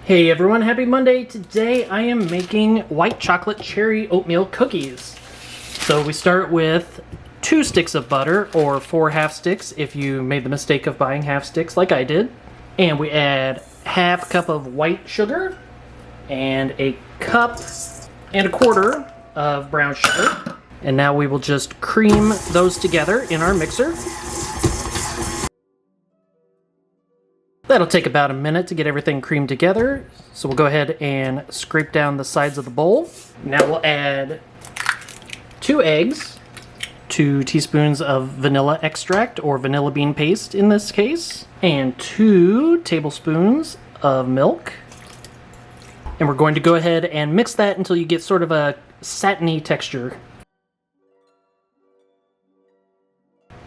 Hey everyone, happy Monday. Today I am making white chocolate cherry oatmeal cookies. So we start with 2 sticks of butter, or 4 half sticks if you made the mistake of buying half sticks like I did. And we add half cup of white sugar and a cup and a quarter of brown sugar. And now we will just cream those together in our mixer. That'll take about a minute to get everything creamed together. So we'll go ahead and scrape down the sides of the bowl. Now we'll add 2 eggs, 2 teaspoons of vanilla extract, or vanilla bean paste in this case, and 2 tablespoons of milk. And we're going to go ahead and mix that until you get sort of a satiny texture.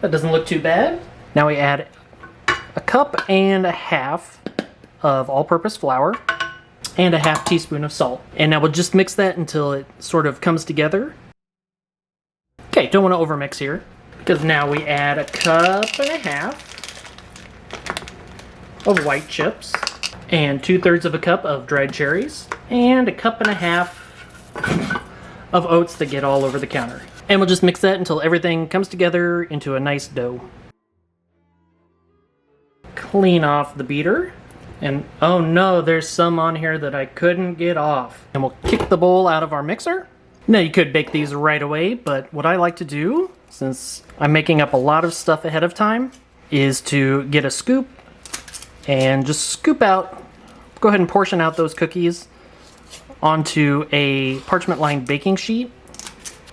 That doesn't look too bad. Now we add a cup and a half of all-purpose flour and a half teaspoon of salt. And now we'll just mix that until it sort of comes together. Okay, don't want to overmix here, because now we add a cup and a half of white chips and 2/3 of a cup of dried cherries and a cup and a half of oats that get all over the counter. And we'll just mix that until everything comes together into a nice dough. Clean off the beater, and oh no, there's some on here that I couldn't get off. And we'll kick the bowl out of our mixer. Now you could bake these right away, but what I like to do, since I'm making up a lot of stuff ahead of time, is to get a scoop and just scoop out, go ahead and portion out those cookies onto a parchment lined baking sheet.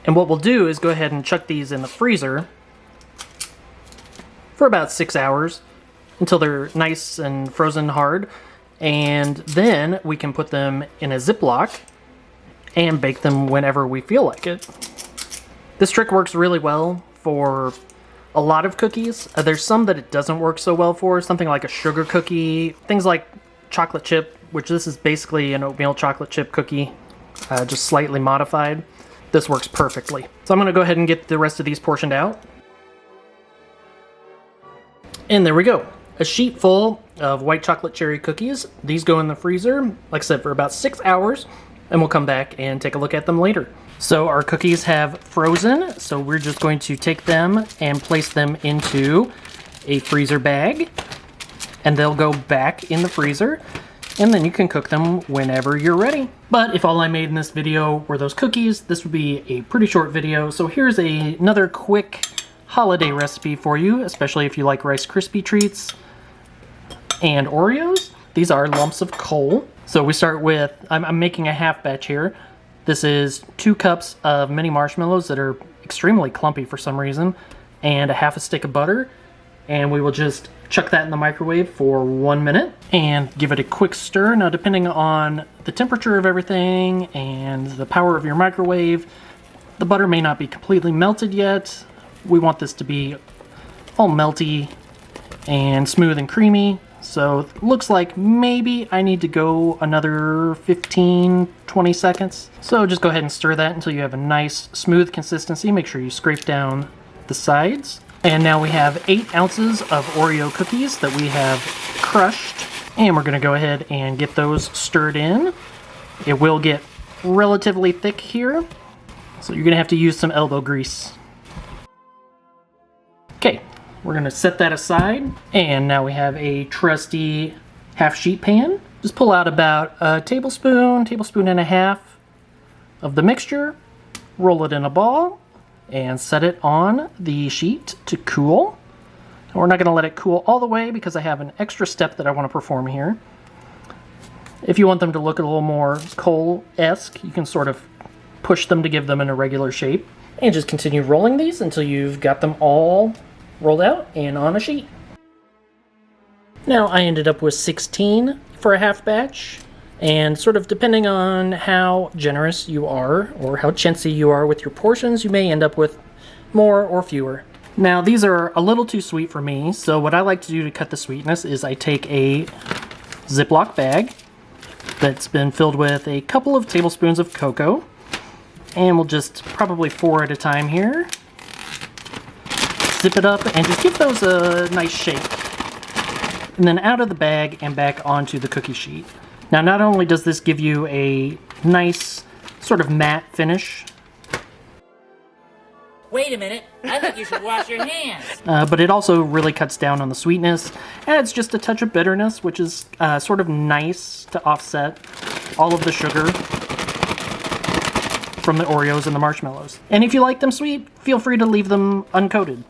And what we'll do is go ahead and chuck these in the freezer for about 6 hours, until they're nice and frozen hard, and then we can put them in a Ziploc and bake them whenever we feel like it. This trick works really well for a lot of cookies. There's some that it doesn't work so well for, something like a sugar cookie, things like chocolate chip, which this is basically an oatmeal chocolate chip cookie, just slightly modified. This works perfectly. So I'm gonna go ahead and get the rest of these portioned out. And there we go. A sheet full of white chocolate cherry cookies. These go in the freezer, like I said, for about 6 hours, and we'll come back and take a look at them later. So our cookies have frozen, so we're just going to take them and place them into a freezer bag, and they'll go back in the freezer, and then you can cook them whenever you're ready. But if all I made in this video were those cookies, this would be a pretty short video, so here's another quick holiday recipe for you, especially if you like Rice Krispie treats and Oreos. These are lumps of coal. So we start with, I'm making a half batch here. This is 2 cups of mini marshmallows that are extremely clumpy for some reason, and a half a stick of butter. And we will just chuck that in the microwave for 1 minute and give it a quick stir. Now, depending on the temperature of everything and the power of your microwave, the butter may not be completely melted yet. We want this to be all melty and smooth and creamy. So it looks like maybe I need to go another 15-20 seconds. So just go ahead and stir that until you have a nice smooth consistency. Make sure you scrape down the sides. And now we have 8 ounces of Oreo cookies that we have crushed. And we're gonna go ahead and get those stirred in. It will get relatively thick here, so you're gonna have to use some elbow grease. Okay. We're gonna set that aside, and now we have a trusty half sheet pan. Just pull out about a tablespoon and a half of the mixture, roll it in a ball, and set it on the sheet to cool. And we're not gonna let it cool all the way because I have an extra step that I wanna perform here. If you want them to look a little more coal-esque, you can sort of push them to give them an irregular shape. And just continue rolling these until you've got them all rolled out and on a sheet. Now I ended up with 16 for a half batch, and sort of depending on how generous you are or how chintzy you are with your portions, you may end up with more or fewer. Now these are a little too sweet for me, so what I like to do to cut the sweetness is I take a Ziploc bag that's been filled with a couple of tablespoons of cocoa, and we'll just probably 4 at a time here. Zip it up and just give those a nice shake. And then out of the bag and back onto the cookie sheet. Now, not only does this give you a nice sort of matte finish, Wait a minute, I think you should wash your hands. but it also really cuts down on the sweetness, adds just a touch of bitterness, which is sort of nice to offset all of the sugar from the Oreos and the marshmallows. And if you like them sweet, feel free to leave them uncoated.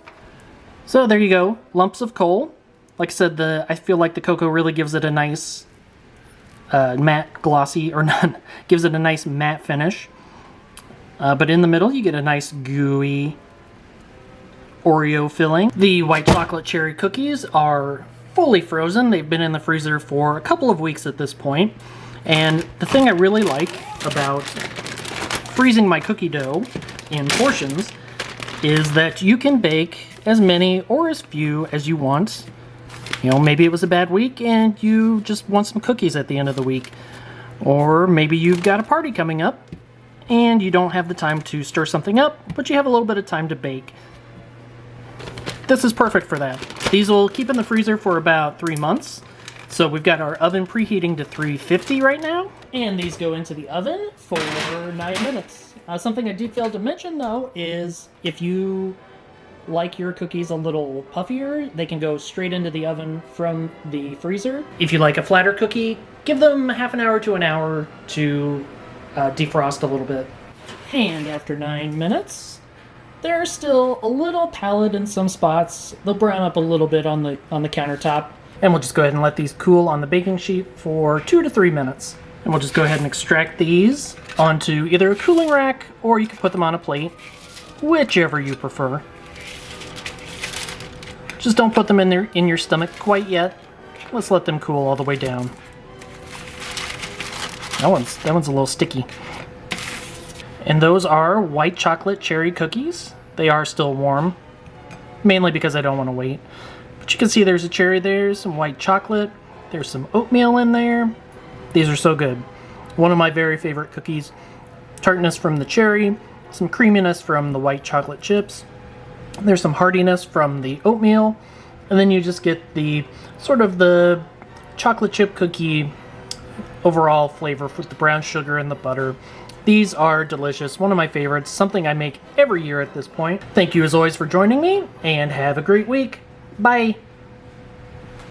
So there you go, lumps of coal. Like I said, I feel like the cocoa really gives it a nice matte glossy, or not, gives it a nice matte finish. But in the middle, you get a nice gooey Oreo filling. The white chocolate cherry cookies are fully frozen. They've been in the freezer for a couple of weeks at this point. And the thing I really like about freezing my cookie dough in portions is that you can bake as many or as few as you want. You know, maybe it was a bad week and you just want some cookies at the end of the week. Or maybe you've got a party coming up and you don't have the time to stir something up, but you have a little bit of time to bake. This is perfect for that. These will keep in the freezer for about 3 months. So we've got our oven preheating to 350 right now, and these go into the oven for 9 minutes. Something I did fail to mention though is if you like your cookies a little puffier, they can go straight into the oven from the freezer. If you like a flatter cookie, give them half an hour to an hour to defrost a little bit. And after 9 minutes, they're still a little pallid in some spots. They'll brown up a little bit on the countertop. And we'll just go ahead and let these cool on the baking sheet for 2 to 3 minutes. And we'll just go ahead and extract these onto either a cooling rack, or you can put them on a plate, whichever you prefer. Just don't put them in your stomach quite yet. Let's let them cool all the way down. That one's a little sticky. And those are white chocolate cherry cookies. They are still warm, mainly because I don't want to wait. But you can see there's a cherry there, some white chocolate, there's some oatmeal in there. These are so good. One of my very favorite cookies. Tartness from the cherry, some creaminess from the white chocolate chips. There's some heartiness from the oatmeal, and then you just get the sort of the chocolate chip cookie overall flavor with the brown sugar and the butter. These are delicious, one of my favorites, something I make every year at this point. Thank you as always for joining me, and have a great week. Bye!